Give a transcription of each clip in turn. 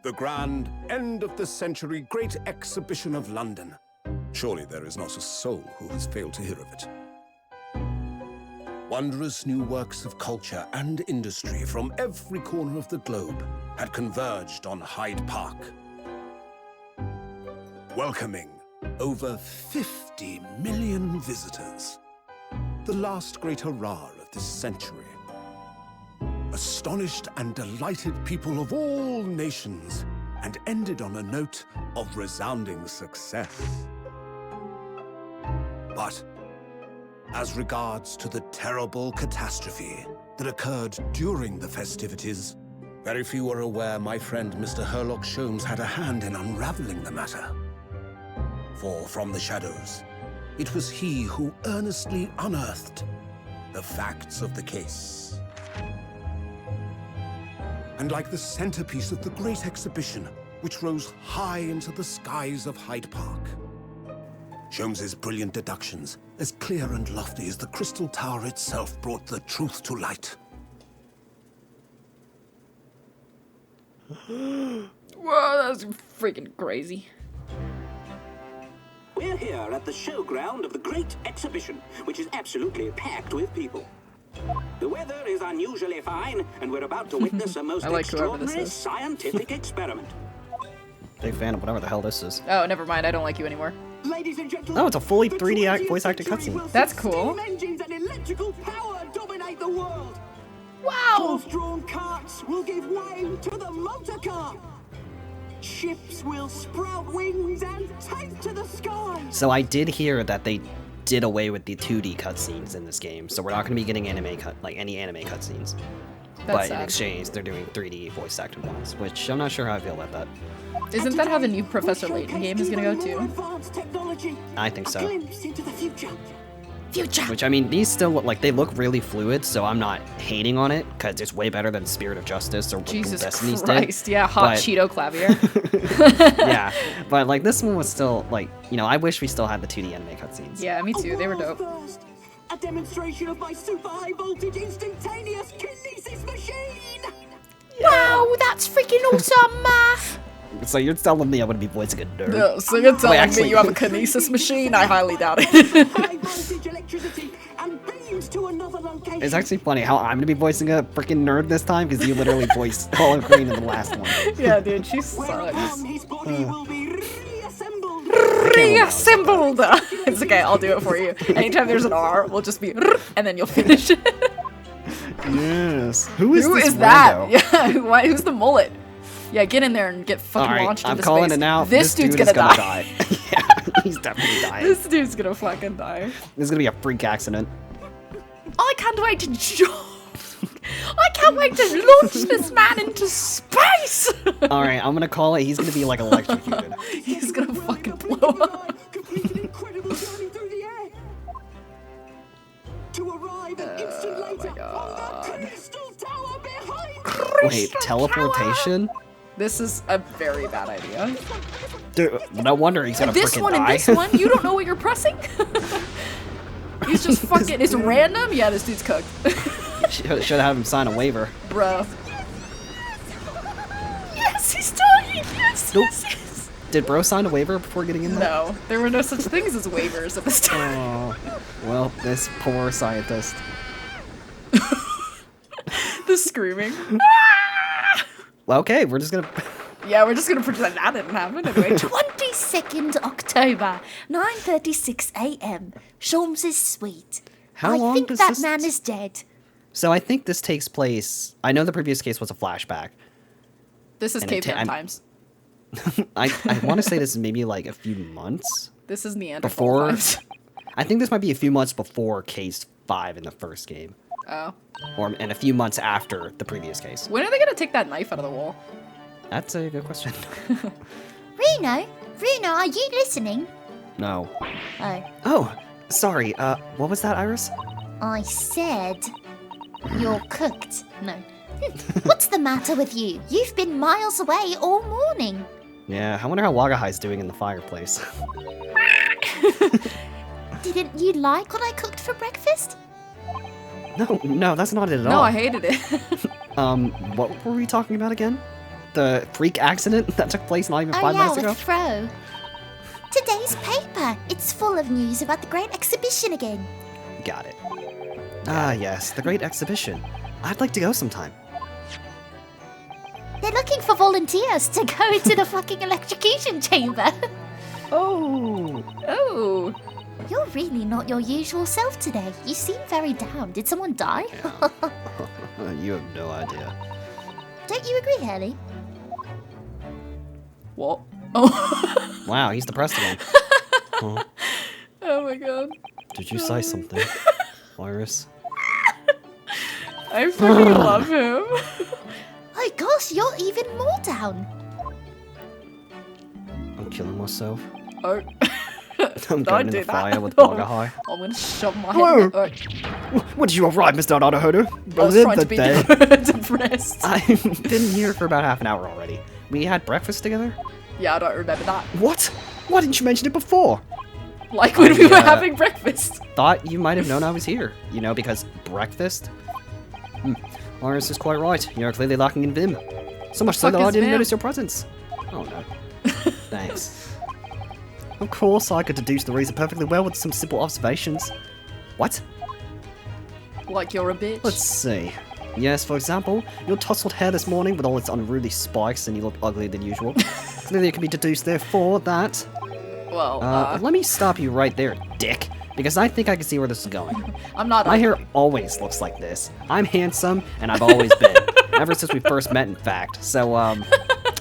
The grand end-of-the-century Great Exhibition of London. Surely there is not a soul who has failed to hear of it. Wondrous new works of culture and industry from every corner of the globe had converged on Hyde Park, welcoming over 50 million visitors. The last great hurrah of this century. Astonished and delighted people of all nations, and ended on a note of resounding success. But as regards to the terrible catastrophe that occurred during the festivities, very few are aware my friend Mr. Herlock Sholmes had a hand in unraveling the matter. For from the shadows, it was he who earnestly unearthed the facts of the case. And like the centerpiece of the Great Exhibition, which rose high into the skies of Hyde Park, Sholmes's brilliant deductions, as clear and lofty as the Crystal Tower itself, brought the truth to light. Whoa, that's freaking crazy. We're here at the showground of the Great Exhibition, which is absolutely packed with people. The weather is unusually fine, and we're about to witness a most extraordinary scientific experiment. Big fan of whatever the hell this is. Oh, never mind. I don't like you anymore. Ladies and gentlemen, Oh, it's a fully 3D voice acted cutscene. That's cool. Steam engines and electrical power dominate the world. Wow! Horse-drawn carts will give way to the motor car. Ships will sprout wings and take to the sky. So I did hear that they did away with the 2D cutscenes in this game, so we're not going to be getting any anime cutscenes. But sad. in exchange, they're doing 3D voice acted ones, which I'm not sure how I feel about that. Isn't that how the new Professor Layton game is gonna go too? I think so. Future! Which, I mean, these still look like they look really fluid, so I'm not hating on it, because it's way better than Spirit of Justice or what Jesus Destiny's Christ, did. yeah, hot but... Cheeto clavier. Yeah, but like this one was still, like, you know, I wish we still had the 2D anime cutscenes. Yeah, me too, they were dope. First, a demonstration of my super high voltage instantaneous kinesis machine! Wow, that's freaking awesome! So you're telling me I'm going to be voicing a nerd? No, so you're telling actually- me you have a kinesis machine? I highly doubt it. High voltage electricity and beams to another location. It's actually funny how I'm going to be voicing a freaking nerd this time, because you literally voiced Olive Green in the last one. Yeah, dude, she Whereupon sucks. his body will be reassembled. Reassembled! It's okay, I'll do it for you. Anytime there's an R, we'll just be and then you'll finish it. Yes. Who is Who this is that? rando? Yeah, who's the mullet? Yeah, get in there and get fucking Alright, launched I'm into calling space. it now. This dude's dude is gonna die. Yeah, he's definitely dying. This dude's gonna fucking die. This is going to be a freak accident. I can't wait to I can't wait to launch this man into space! Alright, I'm going to call it. He's going to be like electrocuted. He's gonna fucking blow up. Complete an incredible journey through the air. To arrive an instant later on the Crystal Tower behind me. Wait, teleportation? This is a very bad idea. Dude, no wonder he's going to This freaking one die. and this one, you don't know what you're pressing? He's just fucking, it's random? Yeah, this dude's cooked. Should have him sign a waiver. Bruh. Yes, he's dying! Yes, Nope. yes, yes! Did bro sign a waiver before getting in there? No, there were no such things as waivers at this time. Oh, well, this poor scientist. The screaming. Well, okay, we're just gonna... Yeah, we're just gonna pretend that didn't happen anyway. 22nd October, 9:36 a.m. Sholmes' suite. How I long think does that this... man is dead. So I think this takes place... I know the previous case was a flashback. This is And it caveman ta- times. I want to say this is maybe like a few months This is Neanderthal before... times. I think this might be a few months before case 5 in the first game. Oh. And a few months after the previous case. When are they gonna take that knife out of the wall? That's a good question. Reno, are you listening? No. Oh, Oh, sorry, what was that, Iris? I said you're cooked. No. What's the matter with you? You've been miles away all morning. Yeah, I wonder how Wagahai's doing in the fireplace. Didn't you like what I cooked for breakfast? No, that's not it at all. No, I hated it. What were we talking about again? the freak accident that took place not even 5 minutes ago? with Fro. Today's paper. It's full of news about the Great Exhibition again. Got it. Ah, yes, the Great Exhibition. I'd like to go sometime. They're looking for volunteers to go into the fucking electrocution chamber. Oh! Oh. You're really not your usual self today. You seem very down. Did someone die? You have no idea. Don't you agree, Hurley? What? Oh. Wow, he's depressed again. Huh? Oh my god. Did you say something, Iris? I freaking love him. Oh gosh, you're even more down. I'm killing myself. Oh. I'm Don't going in do the that. fire with Oh. Bugger High. I'm gonna shove my Whoa. head. Oh. When did you arrive, Mr. Naruhodo? I was trying to be depressed. I've been here for about half an hour already. We had breakfast together? Yeah, I don't remember that. What? Why didn't you mention it before? Like when we were having breakfast. Thought you might have known I was here. You know, because breakfast? Iris is quite right. You're clearly lacking in vim. So much so Fuck that I is didn't vim? notice your presence. Oh no. Thanks. Of course, I could deduce the reason perfectly well with some simple observations. What? Like you're a bitch. Let's see. Yes, for example, your tousled hair this morning with all its unruly spikes and you look uglier than usual. Clearly it can be deduced therefore that... Well, let me stop you right there, dick. Because I think I can see where this is going. I'm not. My hair always looks like this. I'm handsome, and I've always been. Ever since we first met, in fact. So,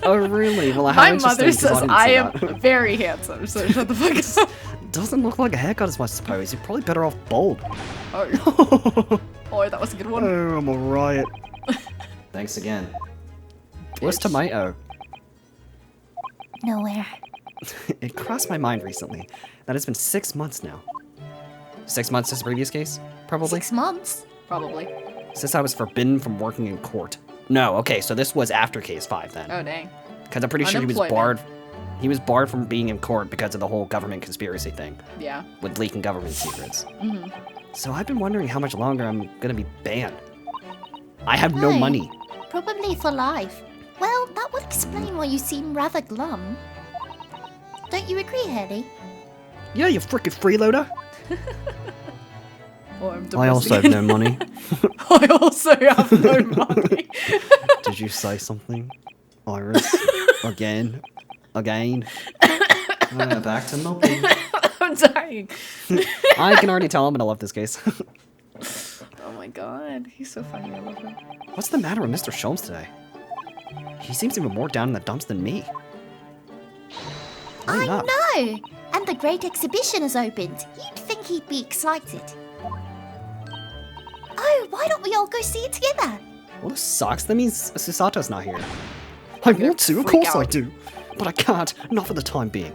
oh really? Well, how My interesting, mother 'cause says didn't I see am that. very handsome, so shut the fuck up. Doesn't look like a haircut as much, I suppose. You're probably better off bald. Oh. Oh, that was a good one. Oh, I'm a riot. Thanks again. Where's Bitch. Tomato? Nowhere. It crossed my mind recently that it's been 6 months now. 6 months since the previous case? Probably? 6 months. Probably. Since I was forbidden from working in court. No, okay, so this was after case 5 then. Oh, dang. Because I'm pretty sure he was Unemployment. barred. He was barred from being in court because of the whole government conspiracy thing Yeah. with leaking government secrets. Mm-hmm. So I've been wondering how much longer I'm gonna be banned. I have no Why? money. Probably for life. Well, that would explain why you seem rather glum. Don't you agree, Hurley? Yeah, you frickin' freeloader. Oh, I'm I also have depressed no money. again. I also have no money. Did you say something, Iris? Again? Back to moping. I'm dying. I can already tell I'm gonna love this case. Oh my god, he's so funny. I love him. What's the matter with Mr. Sholmes today? He seems even more down in the dumps than me. I Line up. know! And the Great Exhibition has opened. You'd think he'd be excited. Oh, why don't we all go see it together? Well, this sucks. That means Susato's not here. I gonna want to, of freak course I out. do. But I can't, not for the time being.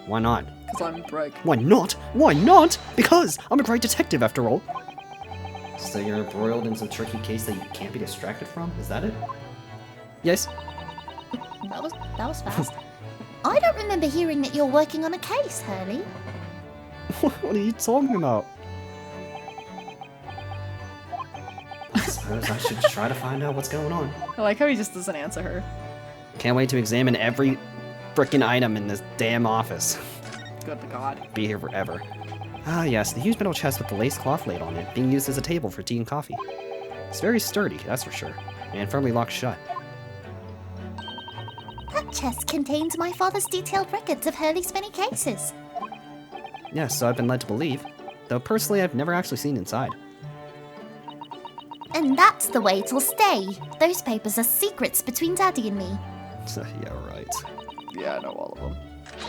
Why not? Because I'm broke. Why not? Why not? Because I'm a great detective after all. So you're embroiled in some tricky case that you can't be distracted from? Is that it? Yes. That was fast. I don't remember hearing that you're working on a case, Hurley. What are you talking about? I suppose I should try to find out what's going on. I like how he just doesn't answer her. Can't wait to examine every frickin' item in this damn office. Good God. Be here forever. Ah yes, the huge metal chest with the lace cloth laid on it, being used as a table for tea and coffee. It's very sturdy, that's for sure, and firmly locked shut. That chest contains my father's detailed records of Hurley's many cases. Yes, so I've been led to believe, though personally I've never actually seen inside. And that's the way it'll stay. Those papers are secrets between Daddy and me. Yeah, right. Yeah, I know all of them.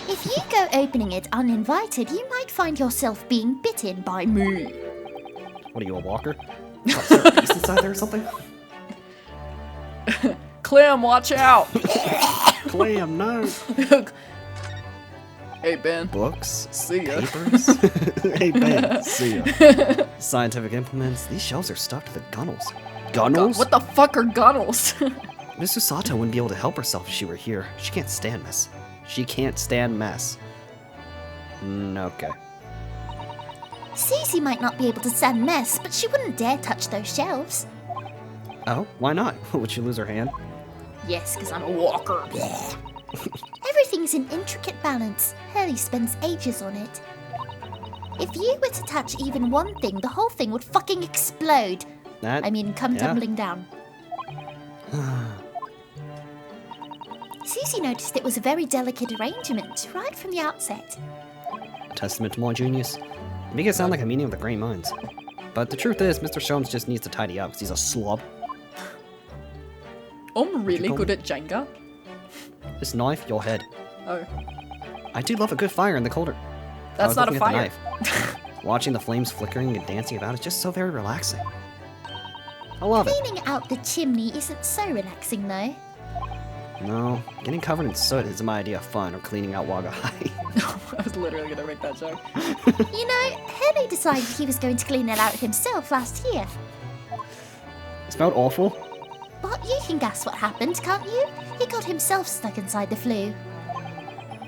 If you go opening it uninvited, you might find yourself being bitten by me. What are you, a walker? Oh, is there a beast inside there or something? Clem, watch out! Clam, no! Hey, Ben. Books? See ya. Papers? Hey, Ben, see ya. Scientific implements. These shelves are stuffed with gunnels. Gunnels? What the fuck are gunnels? Mrs. Sato wouldn't be able to help herself if she were here. She can't stand mess. She can't stand mess. Okay. Cece might not be able to stand mess, but she wouldn't dare touch those shelves. Oh, why not? Would she lose her hand? Yes, because I'm a walker. Everything's in intricate balance. Hurley spends ages on it. If you were to touch even one thing, the whole thing would fucking explode. Come tumbling down. Susie noticed it was a very delicate arrangement, right from the outset. A testament to my genius. You make it sound like a meeting of the great minds. But the truth is, Mr. Sholmes just needs to tidy up because he's a slob. I'm really good at Jenga. This knife, your head. Oh. I do love a good fire in the colder. That's not a fire. Watching the flames flickering and dancing about is just so very relaxing. I love it. Cleaning out the chimney isn't so relaxing, though. No, getting covered in soot isn't my idea of fun, or cleaning out Wagga High. I was literally gonna make that joke. You know, Hurley decided he was going to clean it out himself last year. It smelled awful. But you can guess what happened, can't you? He got himself stuck inside the flue.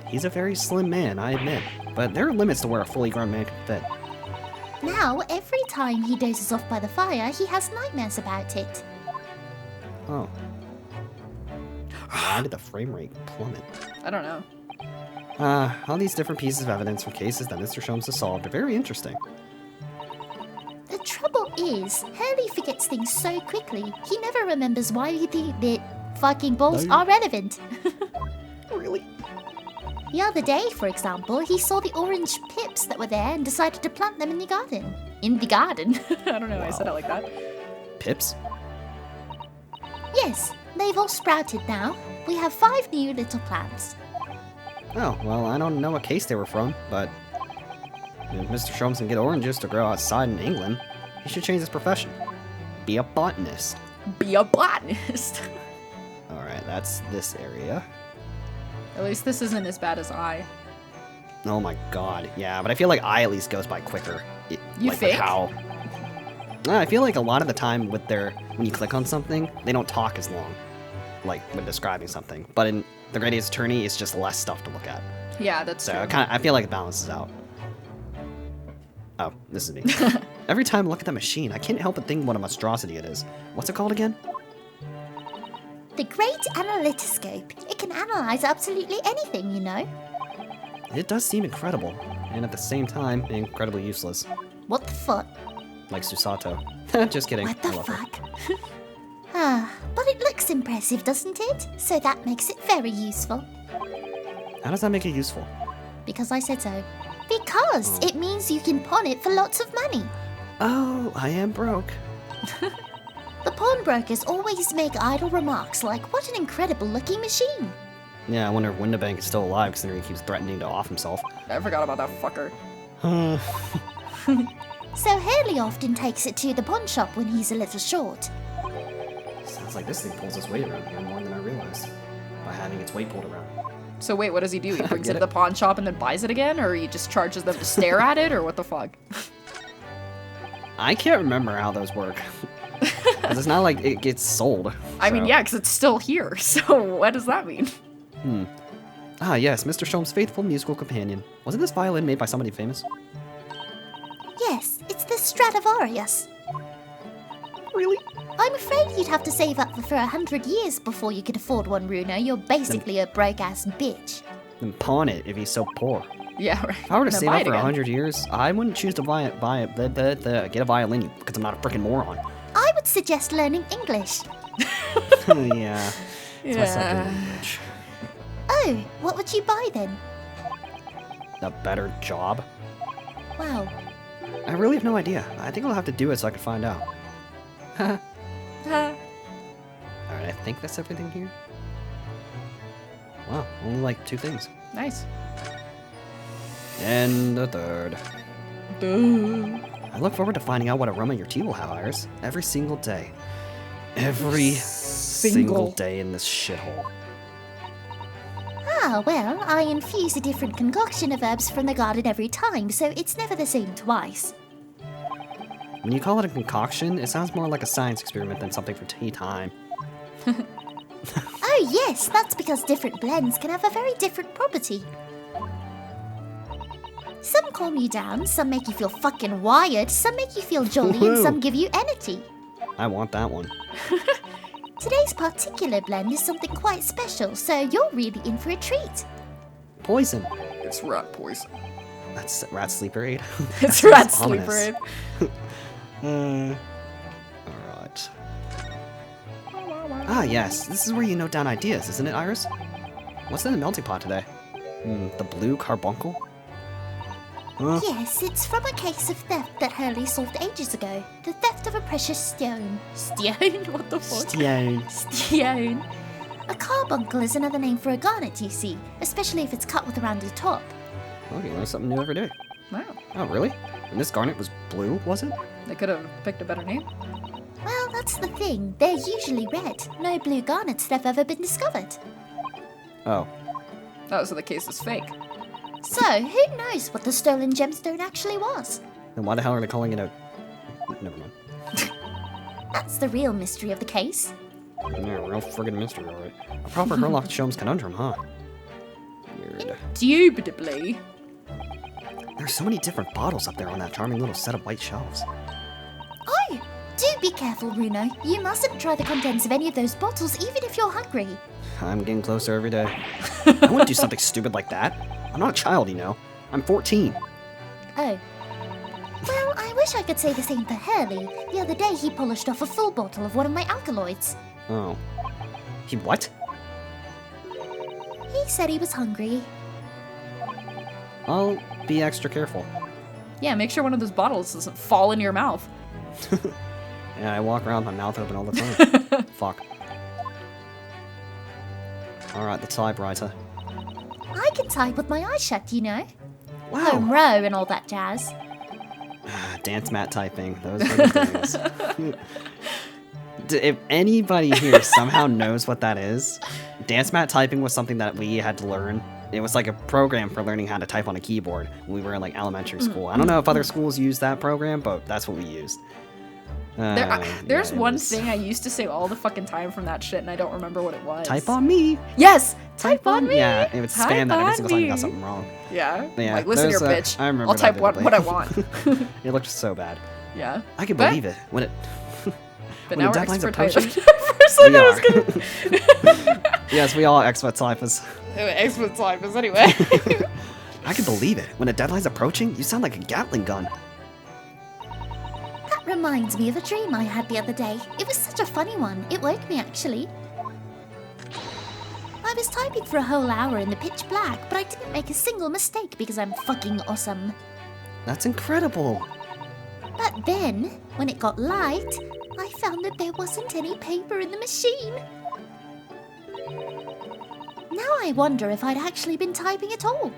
He's a very slim man, I admit. But there are limits to where a fully grown man can fit. Now, every time he dozes off by the fire, he has nightmares about it. Oh. Why did the frame rate plummet? I don't know. All these different pieces of evidence from cases that Mr. Sholmes has solved are very interesting. The trouble is, Hurley forgets things so quickly, he never remembers why the fucking balls are relevant. Really? The other day, for example, he saw the orange pips that were there and decided to plant them in the garden. In the garden? I don't know why I said it like that. Pips? Yes, they've all sprouted now. We have 5 new little plants. Oh, well, I don't know what case they were from, but if Mr. Sholmes can get oranges to grow outside in England, he should change his profession. Be a botanist. Be a botanist. Alright, that's this area. At least this isn't as bad as I. Oh my god, yeah, but I feel like I at least goes by quicker. You like think? How? I feel like a lot of the time with when you click on something, they don't talk as long, like when describing something. But in the Great Ace Attorney, it's just less stuff to look at. Yeah, that's So true. I feel like it balances out. Oh, this is me. Every time I look at that machine, I can't help but think what a monstrosity it is. What's it called again? The Great Analytoscope. It can analyze absolutely anything, you know. It does seem incredible, and at the same time, incredibly useless. What the fuck? Like Susato. Just kidding. What the I love her. fuck? But it looks impressive, doesn't it? So that makes it very useful. How does that make it useful? Because I said so. Because it means you can pawn it for lots of money. Oh, I am broke. The pawnbrokers always make idle remarks like, what an incredible looking machine. Yeah, I wonder if Windabank is still alive considering he keeps threatening to off himself. I forgot about that fucker. So Hurley often takes it to the pawn shop when he's a little short. Sounds like this thing pulls its weight around here more than I realized. By having its weight pulled around. So wait, what does he do? He brings it Get to it? the pawn shop and then buys it again? Or he just charges them to stare at it? Or what the fuck? I can't remember how those work. Because it's not like it gets sold. I mean, so- yeah, because it's still here. So what does that mean? Ah, yes, Mr. Sholmes' faithful musical companion. Wasn't this violin made by somebody famous? Yes, it's the Stradivarius. Really? I'm afraid you'd have to save up for 100 years before you could afford one, Runo. You're basically a broke-ass bitch. Then pawn it if he's so poor. Yeah, right. If I were to Then save buy up it for again. 100 years, I wouldn't choose to get a violin because I'm not a freaking moron. I would suggest learning English. Yeah. It's my second Yeah. language. Oh, what would you buy then? A better job? Wow. I really have no idea. I think I'll have to do it so I can find out. Alright, I think that's everything here. Wow, only like 2 things. Nice. And the third. Duh. I look forward to finding out what aroma your tea will have, Iris. Every single day. Every single day in this shithole. Ah, well, I infuse a different concoction of herbs from the garden every time, so it's never the same twice. When you call it a concoction, it sounds more like a science experiment than something for tea time. Oh yes, that's because different blends can have a very different property. Some calm you down, some make you feel fucking wired, some make you feel jolly, and some give you energy. I want that one. Today's particular blend is something quite special, so you're really in for a treat. Poison. It's rat poison. That's rat sleeper aid. It's rat sleeper aid. Alright. Ah, yes. This is where you note down ideas, isn't it, Iris? What's in the melting pot today? The blue carbuncle? Huh? Yes, it's from a case of theft that Hurley solved ages ago. The theft of a precious stone. Stone? What the fuck? Stone. Stone. A carbuncle is another name for a garnet, you see, especially if it's cut with a rounded top. Oh, you learn something new every day. Wow. Oh, really? And this garnet was blue, was it? They could have picked a better name. Well, that's the thing. They're usually red. No blue garnets have ever been discovered. Oh. Oh, so the case is fake. So, who knows what the stolen gemstone actually was? Then why the hell are they calling it a... Never mind. That's the real mystery of the case. Yeah, real friggin' mystery, alright. A proper Sherlock Holmes conundrum, huh? Weird. Indubitably. There's so many different bottles up there on that charming little set of white shelves. Oh! Do be careful, Runo. You mustn't try the contents of any of those bottles, even if you're hungry. I'm getting closer every day. I wouldn't do something stupid like that. I'm not a child, you know. I'm 14. Oh. Well, I wish I could say the same for Hurley. The other day he polished off a full bottle of one of my alkaloids. Oh. He what? He said he was hungry. I'll be extra careful. Yeah, make sure one of those bottles doesn't fall into your mouth. Yeah, I walk around with my mouth open all the time. Fuck. Alright, the typewriter. I can type with my eyes shut, you know. Wow. Home row and all that jazz. Dance mat typing. Those are the things. If anybody here somehow knows what that is, dance mat typing was something that we had to learn. It was like a program for learning how to type on a keyboard when we were in like elementary school. I don't know if other schools use that program, but that's what we used. There's one thing I used to say all the fucking time from that shit, and I don't remember what it was. Type on me. Yes! Type on me! Yeah, it would spam that every single time you got me. something wrong. Yeah? Yeah, Like, listen here, there's, bitch. I remember I'll type that what vividly. I want. It looked so bad. Yeah. I can But- believe it when it. But when now the we're deadline's expert approaching. typers. First I We thought I was are. gonna... Yes, we all are expert typers. Expert typers, anyway. I can believe it. When the deadline's approaching, you sound like a Gatling gun. That reminds me of a dream I had the other day. It was such a funny one. It woke me, actually. I was typing for a whole hour in the pitch black, but I didn't make a single mistake because I'm fucking awesome. That's incredible. But then, when it got light, I found that there wasn't any paper in the machine. Now I wonder if I'd actually been typing at all.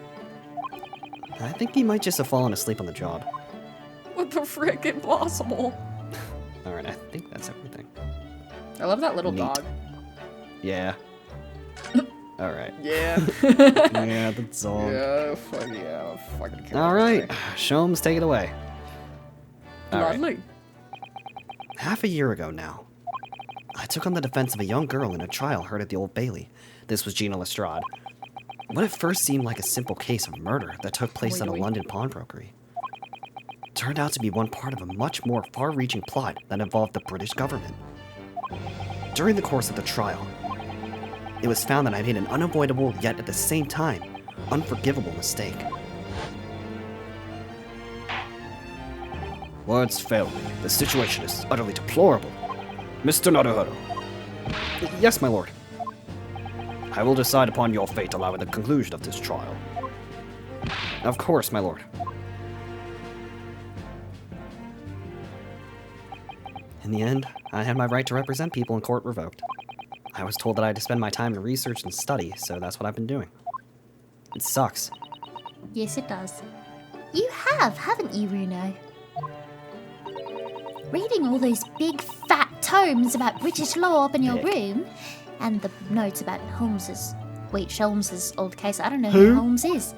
I think he might just have fallen asleep on the job. What the frick? Impossible. Alright, I think that's everything. I love that little Neat. dog. Yeah. Alright. Yeah. Yeah, that's all. Yeah, fuck yeah. Fucking kill Alright, Sholmes, take it away. Alright. Lovely. Half a year ago now, I took on the defense of a young girl in a trial heard at the Old Bailey. This was Gina Lestrade. What at first seemed like a simple case of murder that took place at a London pawnbrokery turned out to be one part of a much more far-reaching plot that involved the British government. During the course of the trial, it was found that I made an unavoidable, yet at the same time, unforgivable mistake. Words fail me. The situation is utterly deplorable. Mr. Naruhodo. Yes, my lord. I will decide upon your fate allowing the conclusion of this trial. Of course, my lord. In the end, I had my right to represent people in court revoked. I was told that I had to spend my time in research and study, so that's what I've been doing. It sucks. Yes, it does. You have, haven't you, Runo? Reading all those big fat tomes about British law up in your room, and the notes about Holmes's old case. I don't know who Holmes is.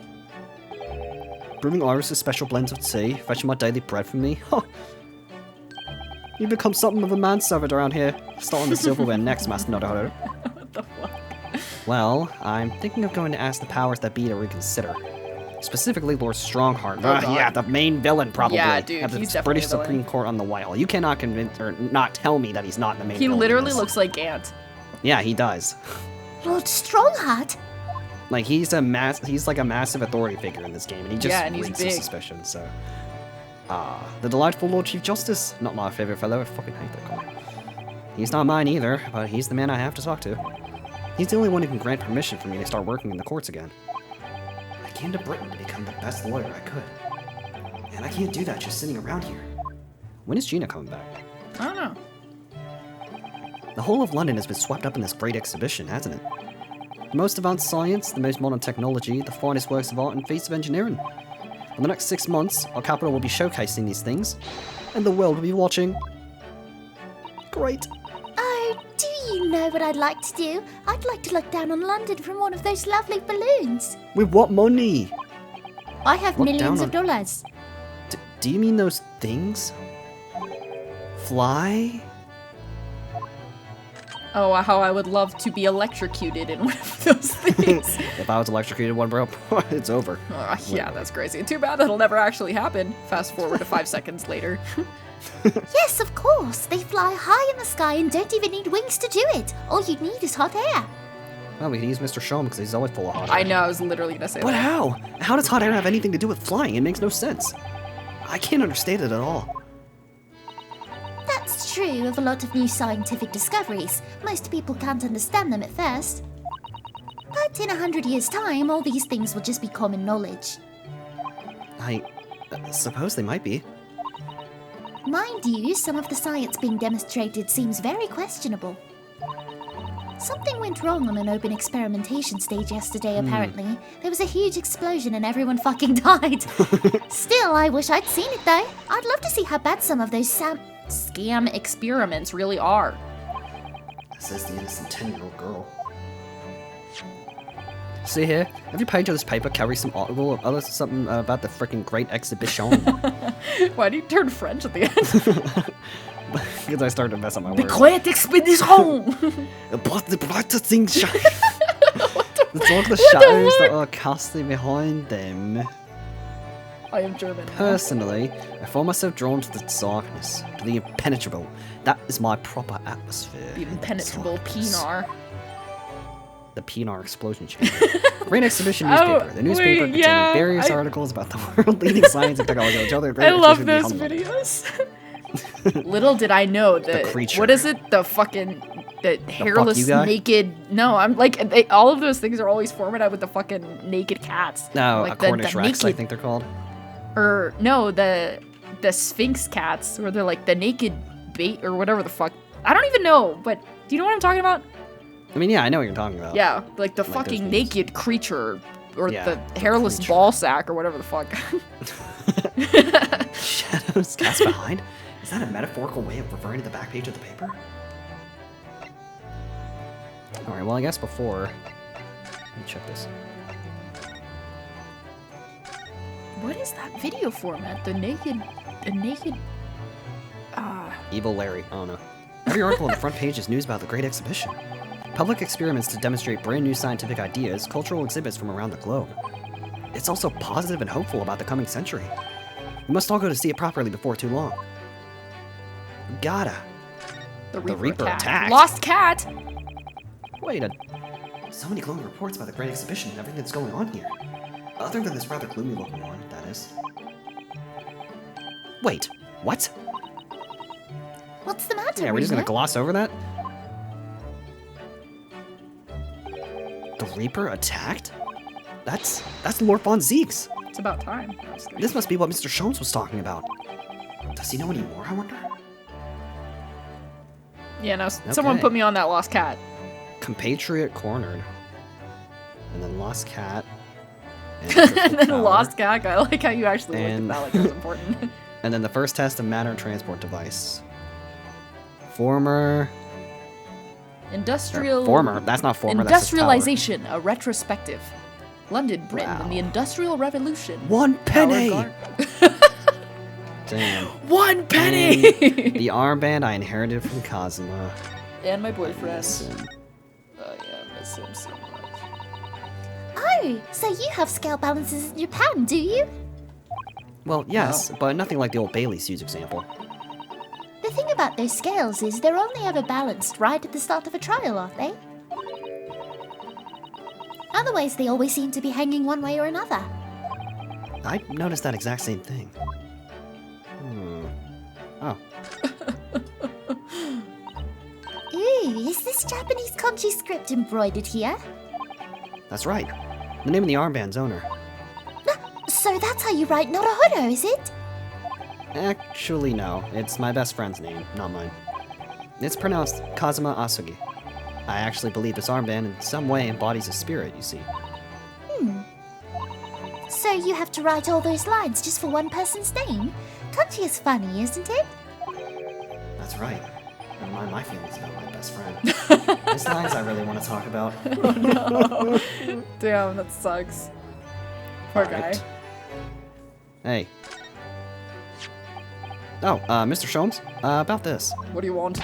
Brewing Iris's special blends of tea, fetching my daily bread for me. Huh. You become something of a manservant around here. Starting the silverware next, Master Naruhodo. What the fuck? Well, I'm thinking of going to ask the powers that be to reconsider. Specifically, Lord Strongheart. God. Yeah, the main villain, probably. Yeah, dude, At the he's definitely British the villain. Supreme Court on the Whitehall. You cannot convince or not tell me that he's not the main He villain. literally looks like Gant. Yeah, he does. Lord Strongheart? Like he's like a massive authority figure in this game, and he just and he's reeks big. of suspicion. So, the delightful Lord Chief Justice, not my favorite fellow. I fucking hate that guy. He's not mine either, but he's the man I have to talk to. He's the only one who can grant permission for me to start working in the courts again. I came to Britain to become the best lawyer I could, and I can't do that just sitting around here. When is Gina coming back? I don't know. The whole of London has been swept up in this great exhibition, hasn't it? The most advanced science, the most modern technology, the finest works of art and feats of engineering. For the next 6 months, our capital will be showcasing these things, and the world will be watching. Great. Oh, do you know what I'd like to do? I'd like to look down on London from one of those lovely balloons. With what money? I have Look millions down of dollars. Do you mean those things? Fly? Oh, how I would love to be electrocuted in one of those things. If I was electrocuted one, bro, it's over. Yeah, that's crazy. Too bad that'll never actually happen. Fast forward to 5 seconds later. Yes, of course. They fly high in the sky and don't even need wings to do it. All you need is hot air. Well, we can use Mr. Shom because he's always full of hot air. I know, I was literally gonna say But that. how? How does hot air have anything to do with flying? It makes no sense. I can't understand it at all. That's true of a lot of new scientific discoveries. Most people can't understand them at first. But in 100 years' time, all these things will just be common knowledge. I suppose they might be. Mind you, some of the science being demonstrated seems very questionable. Something went wrong on an open experimentation stage yesterday, apparently. There was a huge explosion and everyone fucking died. Still, I wish I'd seen it though. I'd love to see how bad some of those Scam experiments really are. Says the innocent 10-year-old girl. See here, every page of this paper carries some article or other something about the freaking Great Exhibition. Why do you turn French at the end? Because I started to mess up my The words. Great Expedition! But the brighter things shine. It's all the shadows that are casting behind them. I am German. Personally, I find myself drawn to the darkness, to the impenetrable. That is my proper atmosphere. The impenetrable Darkness. Pinar. The Pinar Explosion Chamber. Great Exhibition newspaper. The newspaper containing various articles about the world-leading science and technology. Which other great I love exhibition those behind videos. Little did I know that. creature. What is it? The hairless, you guy? naked. No, I'm like all of those things are always formatted with the fucking naked cats. No, like a Cornish Rex, I think they're called. Or no, the Sphinx cats, where they're like the naked bait or whatever the fuck. I don't even know, but do you know what I'm talking about? I mean, yeah, I know what you're talking about. Yeah, like the Like those fucking things. naked creature, or Yeah, the hairless creature. ball sack, or whatever the fuck. Shadows cast behind? Is that a metaphorical way of referring to the back page of the paper? Alright, well, I guess before... Let me check this. What is that video format? The naked. Evil Larry. I don't know. Every article on the front page is news about the Great Exhibition. Public experiments to demonstrate brand new scientific ideas, cultural exhibits from around the globe. It's also positive and hopeful about the coming century. We must all go to see it properly before too long. Gotta. The Reaper attacked. Lost cat. Wait a... So many glowing reports about the Great Exhibition and everything that's going on here. Other than this rather gloomy looking one, that is. Wait, what? What's the matter, Yeah, we're just gonna Rena? gloss over that? The Reaper attacked? That's Lord Von Zeeks. It's about time. No, I'm just kidding. This must be what Mr. Shones was talking about. Does he know any more, I wonder? Yeah, no. Someone Okay. put me on that lost cat. Compatriot cornered. And then Lost Cat. And Crystal then Power. lost cat. I like how you actually looked at And- that like it was important. And then the first test of matter transport device. Former. That's not former. That's his tower. Industrialization, a retrospective. London, Britain, and the Wow. Industrial Revolution. 1 penny. Power Damn. 1 penny! The armband I inherited from Kazuma. And my boyfriend. Listen. Oh yeah, I miss him so much. I Oh, so you have scale balances in Japan, do you? Well, yes, but nothing like the old Bailey suit's example. The thing about those scales is they're only ever balanced right at the start of a trial, aren't they? Otherwise, they always seem to be hanging one way or another. I noticed that exact same thing. Oh. Ooh, is this Japanese kanji script embroidered here? That's right. The name of the armband's owner. So that's how you write Naruhodo, is it? Actually, no. It's my best friend's name, not mine. It's pronounced Kazuma Asugi. I actually believe this armband in some way embodies a spirit, you see. So you have to write all those lines just for one person's name? Kanji is funny, isn't it? That's right. Never mind my feelings about my best friend. There's lines I really want to talk about. Oh no. Damn, that sucks. Poor guy. Hey. Oh, Mr. Sholmes, about this. What do you want?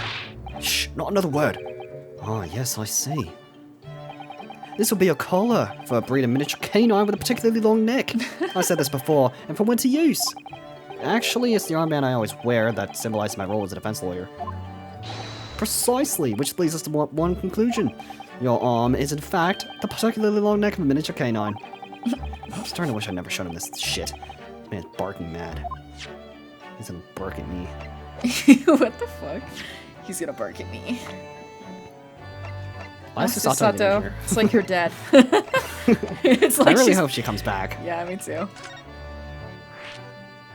Shh, not another word. Ah, yes, I see. This will be a collar for a breed of miniature canine with a particularly long neck. I said this before, and for winter use. Actually, it's the armband I always wear that symbolizes my role as a defense lawyer. Precisely, which leads us to one conclusion. Your arm is, in fact, the particularly long neck of a miniature canine. I'm starting to wish I'd never shown him this shit. Man's barking mad. He's gonna bark at me. What the fuck? He's gonna bark at me. Why is Sato here? It's like your dad. It's like I really hope she comes back. Yeah, me too.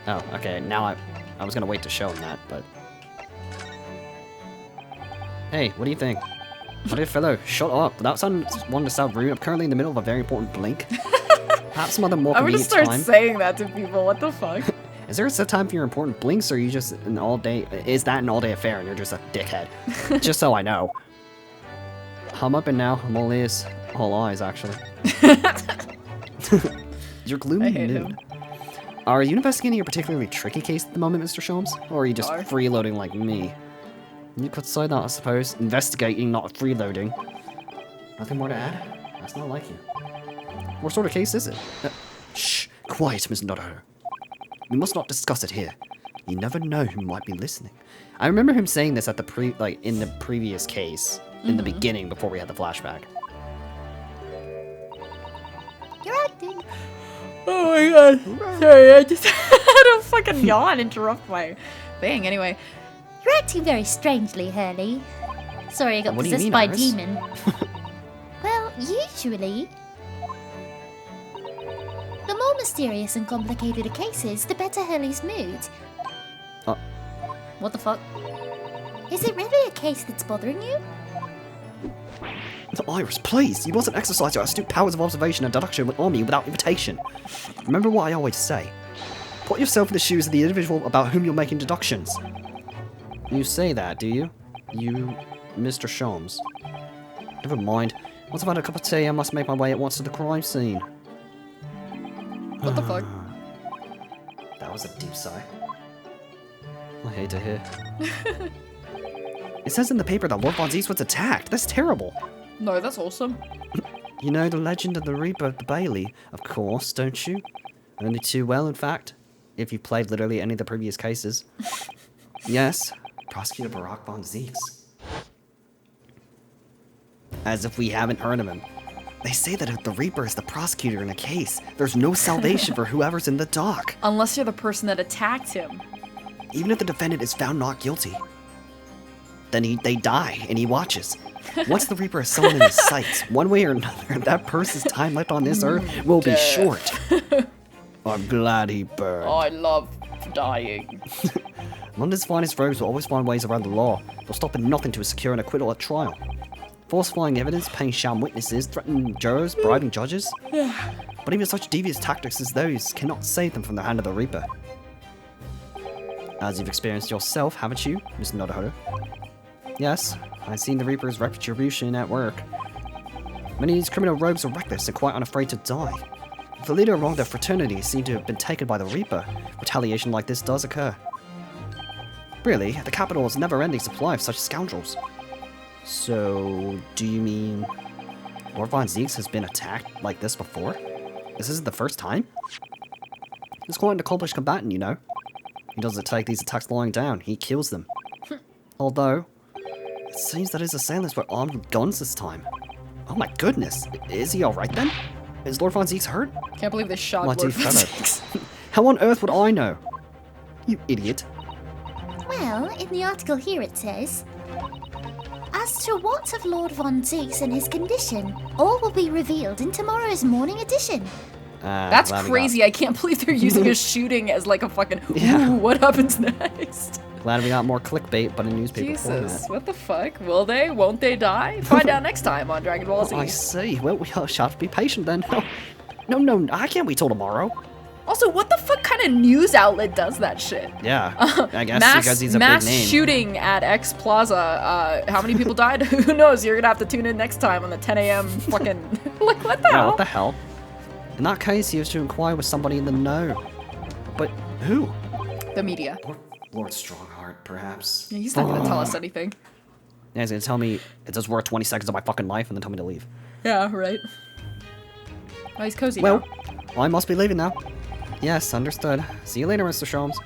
Oh, okay. Now I was gonna wait to show him that, but... Hey, what do you think? My dear fellow, shut up. Without wanting to sound rude, I'm currently in the middle of a very important blink. Perhaps some other more I'm gonna convenient start time. saying that to people. What the fuck? Is there a set time for your important blinks, or are you just an all-day... Is that an all-day affair and you're just a dickhead? Just so I know. I'm up and now. I'm all ears. All eyes, actually. You're gloomy and nude. Are you investigating a particularly tricky case at the moment, Mr. Sholmes? Or are you just freeloading like me? You could say that, I suppose. Investigating, not freeloading. Nothing more to add? That's not like you. What sort of case is it? Shh! Quiet, Miss Naruhodo. We must not discuss it here. You never know who might be listening. I remember him saying this at the in the previous case, in the beginning, before we had the flashback. You're acting. Oh my god. Sorry, I just had a fucking yawn interrupt my thing. Anyway. You're acting very strangely, Hurley. Sorry, I got What do you possessed mean, by a Iris? demon. Well, usually. The more mysterious and complicated a case is, the better Hurley's mood. What the fuck? Is it really a case that's bothering you? Iris, please! You mustn't exercise your astute powers of observation and deduction on me without invitation. Remember what I always say. Put yourself in the shoes of the individual about whom you're making deductions. You say that, do you? You, Mr. Sholmes. Never mind. Once I've had a cup of tea, I must make my way at once to the crime scene. What the fuck? That was a deep sigh. I hate to hear. It says in the paper that Lord Von Zeus was attacked. That's terrible. No, that's awesome. You know the legend of the Reaper of the Bailey, of course, don't you? Only too well, in fact. If you've played literally any of the previous cases. Yes, Prosecutor Barack Von Zeus. As if we haven't heard of him. They say that if the Reaper is the prosecutor in a case, there's no salvation for whoever's in the dock. Unless you're the person that attacked him. Even if the defendant is found not guilty. Then they die, and he watches. Once the Reaper is someone in his sights, one way or another, that person's time left on this earth will be short. I'm glad he burned. Oh, I love dying. London's finest rogues will always find ways around the law. They'll stop at nothing to secure an acquittal at trial. Falsifying evidence, paying sham witnesses, threatening jurors, bribing judges. But even such devious tactics as those cannot save them from the hand of the Reaper. As you've experienced yourself, haven't you, Mr. Naruhodo? Yes, I've seen the Reaper's retribution at work. Many of these criminal rogues are reckless and quite unafraid to die. If the leader of one of their fraternities seemed to have been taken by the Reaper, retaliation like this does occur. Really, the capital has a never-ending supply of such scoundrels. So, do you mean... Lord Von Zeeks has been attacked like this before? This isn't the first time? He's quite an accomplished combatant, you know. He doesn't take these attacks lying down, he kills them. Although, it seems that his assailants were armed with guns this time. Oh my goodness, is he alright then? Is Lord Von Zeeks hurt? Can't believe they shot Lord Von Zeeks. How on earth would I know? You idiot. Well, in the article here it says, as to what of Lord Von Zeeks and his condition, all will be revealed in tomorrow's morning edition. That's crazy. I can't believe they're using a shooting as like a fucking, ooh, what happens next? Glad we got more clickbait, but in newspaper format. Jesus, what the fuck? Will they? Won't they die? Find out next time on Dragon Ball Z. I see. Well, we shall have to be patient then. No, I can't wait till tomorrow. Also, what the fuck kind of news outlet does that shit? Yeah, I guess because he's a big name. Mass shooting at X Plaza. How many people died? Who knows? You're gonna have to tune in next time on the 10 a.m. fucking... like, what the hell? What the hell? In that case, he has to inquire with somebody in the know. But who? The media. Lord Strongheart, perhaps. Yeah, he's not gonna tell us anything. Yeah, he's gonna tell me it's just worth 20 seconds of my fucking life and then tell me to leave. Yeah, right. Oh, he's cozy now. Well, I must be leaving now. Yes, understood. See you later, Mr. Sholmes.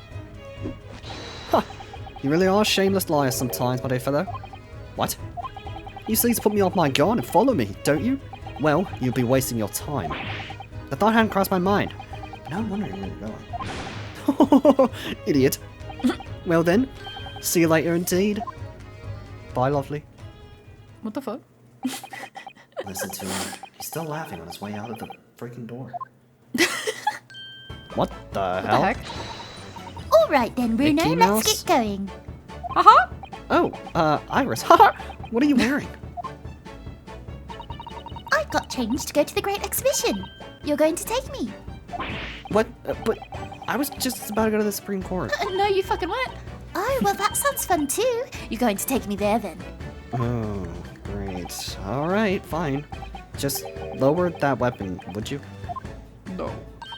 Huh. You really are a shameless liar sometimes, my dear fellow. What? You seem to put me off my guard and follow me, don't you? Well, you'll be wasting your time. The thought hadn't crossed my mind. Now I'm wondering where you're going. Idiot. Well then, see you later indeed. Bye, lovely. What the fuck? Listen to him. He's still laughing on his way out of the freaking door. What the hell? What the heck? All right then, Bruno, let's get going. Uh-huh. Oh, Iris. Haha. What are you wearing? I got changed to go to the Great Exhibition. You're going to take me. What? But I was just about to go to the Supreme Court. No, you fucking what? Oh, well, that sounds fun too. You're going to take me there then. Oh, great. All right, fine. Just lower that weapon, would you? No.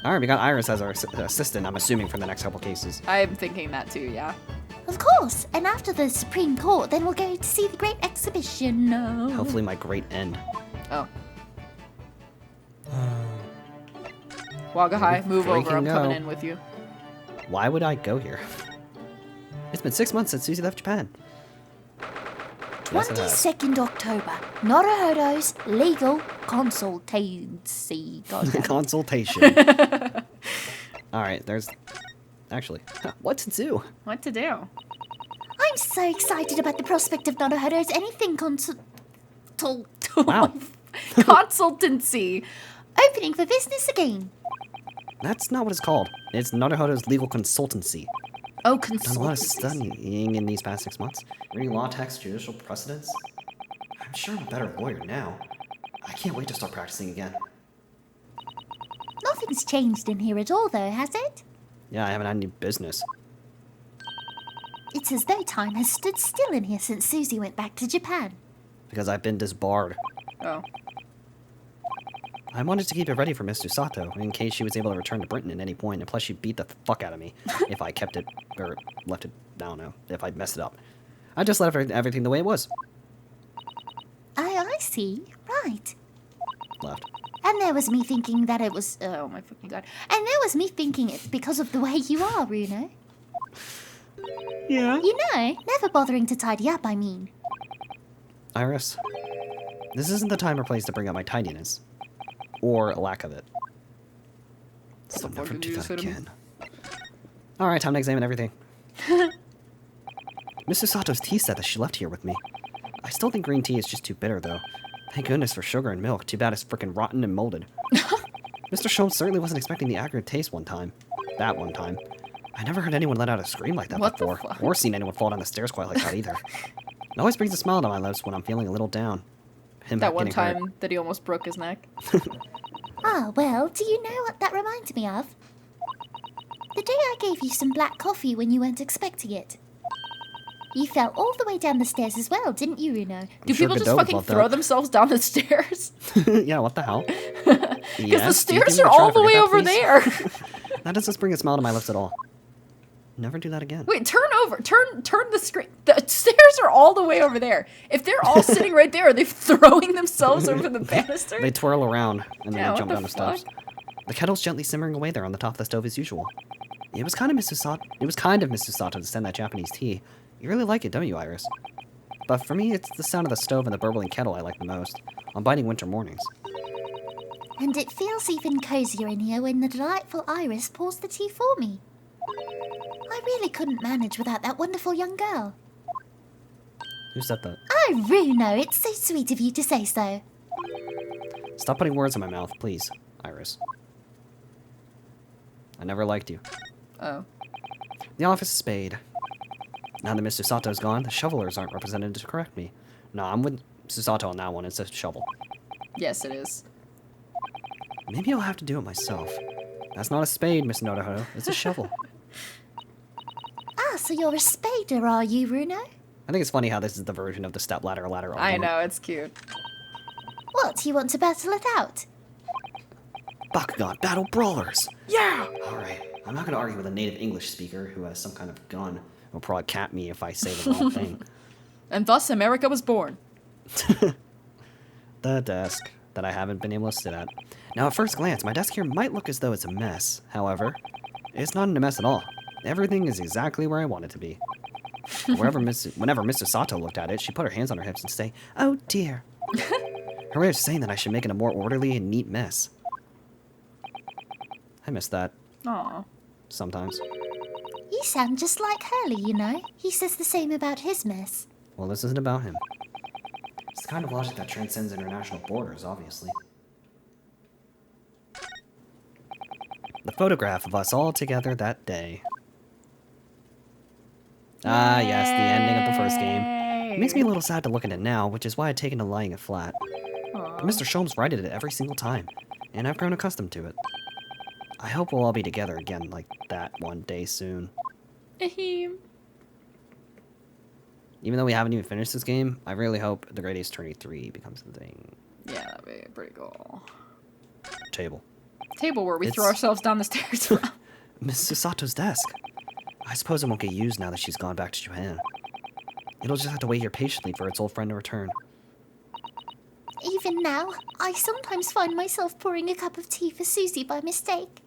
All right, we got Iris as our assistant, I'm assuming, for the next couple cases. I'm thinking that too, yeah. Of course. And after the Supreme Court, then we'll go to see the Great Exhibition. No. Hopefully my great end. Oh. Wagahai, move over. I'm coming in with you. Why would I go here? It's been 6 months since Susie left Japan. 22nd October. Naruhodo's legal consultancy. Consultation. Alright, there's... Actually, what to do? What to do? I'm so excited about the prospect of Naruhodo's anything Wow. consultancy. Opening for business again. That's not what it's called. It's Naruhodo's legal consultancy. Oh, Done a lot of studying in these past 6 months. Reading law texts, judicial precedents. I'm sure I'm a better lawyer now. I can't wait to start practicing again. Nothing's changed in here at all, though, has it? Yeah, I haven't had any business. It's as though time has stood still in here since Susie went back to Japan. Because I've been disbarred. Oh. I wanted to keep it ready for Mr. Sato, in case she was able to return to Britain at any point, and plus she'd beat the fuck out of me if I kept it, or left it, I don't know, if I messed it up. I just left everything the way it was. I see. Right. Left. And there was me thinking that it was... Oh, my fucking god. And there was me thinking it's because of the way you are, Runo. Yeah? You know, never bothering to tidy up, I mean. Iris, this isn't the time or place to bring up my tidiness. Or a lack of it. So never do that again. Alright, time to examine everything. Mr. Sato's tea said that she left here with me. I still think green tea is just too bitter, though. Thank goodness for sugar and milk. Too bad it's frickin' rotten and molded. Mr. Sholmes certainly wasn't expecting the accurate taste that one time. I never heard anyone let out a scream like that before. Or seen anyone fall down the stairs quite like that either. It always brings a smile to my lips when I'm feeling a little down. That one time that he almost broke his neck. Ah, well, do you know what that reminds me of? The day I gave you some black coffee when you weren't expecting it. You fell all the way down the stairs as well, didn't you, Runo? Do people just fucking throw themselves down the stairs? Yeah, what the hell? Because the stairs are all the way over there. That doesn't bring a smile to my lips at all. Never do that again. Wait, turn over. Turn the screen. The stairs are all the way over there. If they're all sitting right there, are they throwing themselves over the banister? They twirl around, and then they jump down the fuck? steps. The kettle's gently simmering away there on the top of the stove as usual. It was kind of Mr. Sato to send that Japanese tea. You really like it, don't you, Iris? But for me, it's the sound of the stove and the burbling kettle I like the most, on biting winter mornings. And it feels even cozier in here when the delightful Iris pours the tea for me. I really couldn't manage without that wonderful young girl. Who said that? Oh, Runo, it's so sweet of you to say so. Stop putting words in my mouth, please, Iris. I never liked you. Oh. The office is spade. Now that Mr. Sato's gone, the shovelers aren't represented to correct me. No, I'm with Mr. Sato on that one. It's a shovel. Yes, it is. Maybe I'll have to do it myself. That's not a spade, Miss Naruhodo. It's a shovel. Ah, so you're a spader, are you, Runo? I think it's funny how this is the version of the stepladder ladder argument. I know, it's cute. What, you want to battle it out? Bakugan battle brawlers! Yeah! Alright, I'm not going to argue with a native English speaker who has some kind of gun. He'll probably cap me if I say the wrong thing. And thus America was born. The desk that I haven't been able to sit at. Now, at first glance, my desk here might look as though it's a mess. However, it's not a mess at all. Everything is exactly where I want it to be. Whenever Mr. Sato looked at it, she put her hands on her hips and say, "Oh dear." Her way of saying that I should make it a more orderly and neat mess. I miss that. Aw. Sometimes. You sound just like Hurley, you know. He says the same about his mess. Well, this isn't about him. It's the kind of logic that transcends international borders, obviously. The photograph of us all together that day. Ah, yes, the ending of the first game. It makes me a little sad to look at it now, which is why I've taken to lying it flat. But Mr. Sholmes righted it every single time, and I've grown accustomed to it. I hope we'll all be together again like that one day soon. Ahem. Even though we haven't even finished this game, I really hope the Great Ace Attorney 3 becomes the thing. Yeah, that'd be pretty cool. Table. Table where we It's- throw ourselves down the stairs. Mrs. Sato's desk. I suppose it won't get used now that she's gone back to Japan. It'll just have to wait here patiently for its old friend to return. Even now, I sometimes find myself pouring a cup of tea for Susie by mistake.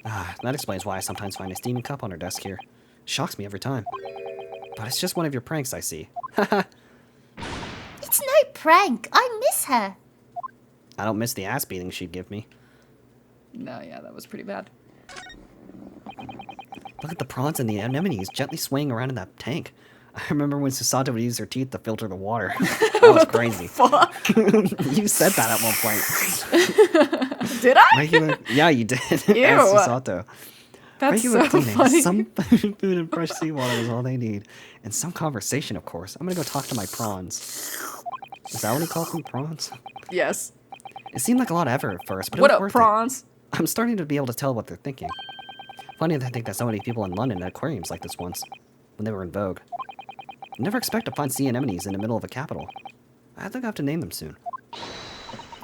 Ah, that explains why I sometimes find a steaming cup on her desk here. Shocks me every time. But it's just one of your pranks, I see. Haha. It's no prank. I miss her. I don't miss the ass beating she'd give me. No, yeah, that was pretty bad. Look at the prawns and the anemones gently swaying around in that tank. I remember when Susato would use her teeth to filter the water. That was crazy. Fuck. You said that at one point. Did I? Regular, yeah, you did. Ew. As Susato. That's Regular so cleaning, funny. some food and fresh seawater is all they need. And some conversation, of course. I'm gonna go talk to my prawns. Is that what he calls them, prawns? Yes. It seemed like a lot of effort at first, but What it was up, worth prawns? it. I'm starting to be able to tell what they're thinking. Funny to think that so many people in London had aquariums like this once, when they were in vogue. Never expect to find sea anemones in the middle of a capital. I think I have to name them soon.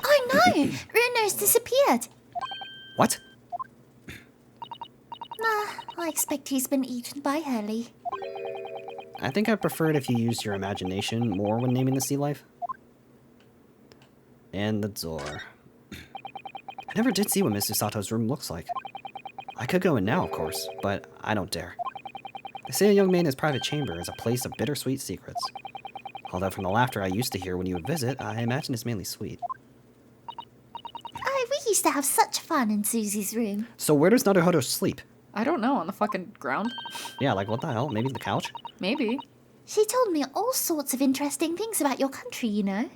I know. Runo's disappeared. What? Nah, I expect he's been eaten by Hurley. I think I'd prefer it if you used your imagination more when naming the sea life. And the door. I never did see what Mr. Sato's room looks like. I could go in now, of course, but I don't dare. They say a young man's private chamber is a place of bittersweet secrets. Although from the laughter I used to hear when you would visit, I imagine it's mainly sweet. Oh, we used to have such fun in Susie's room. So where does Naruhodo sleep? I don't know, on the fucking ground? Yeah, like what the hell? Maybe the couch? Maybe. She told me all sorts of interesting things about your country, you know.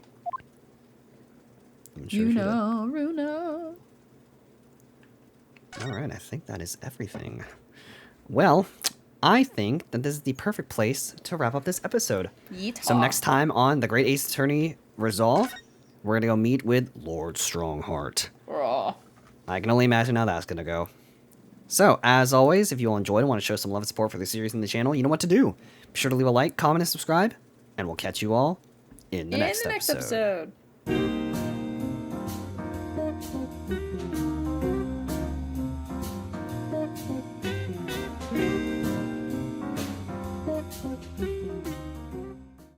I'm sure You she did. know, Runo. Alright, I think that is everything. Well, I think that this is the perfect place to wrap up this episode. Yeehaw. So next time on the Great Ace Attorney Resolve, we're gonna go meet with Lord Strongheart. Aw. I can only imagine how that's gonna go. So, as always, if you all enjoyed and want to show some love and support for the series and the channel, you know what to do. Be sure to leave a like, comment, and subscribe, and we'll catch you all in the next episode. episode.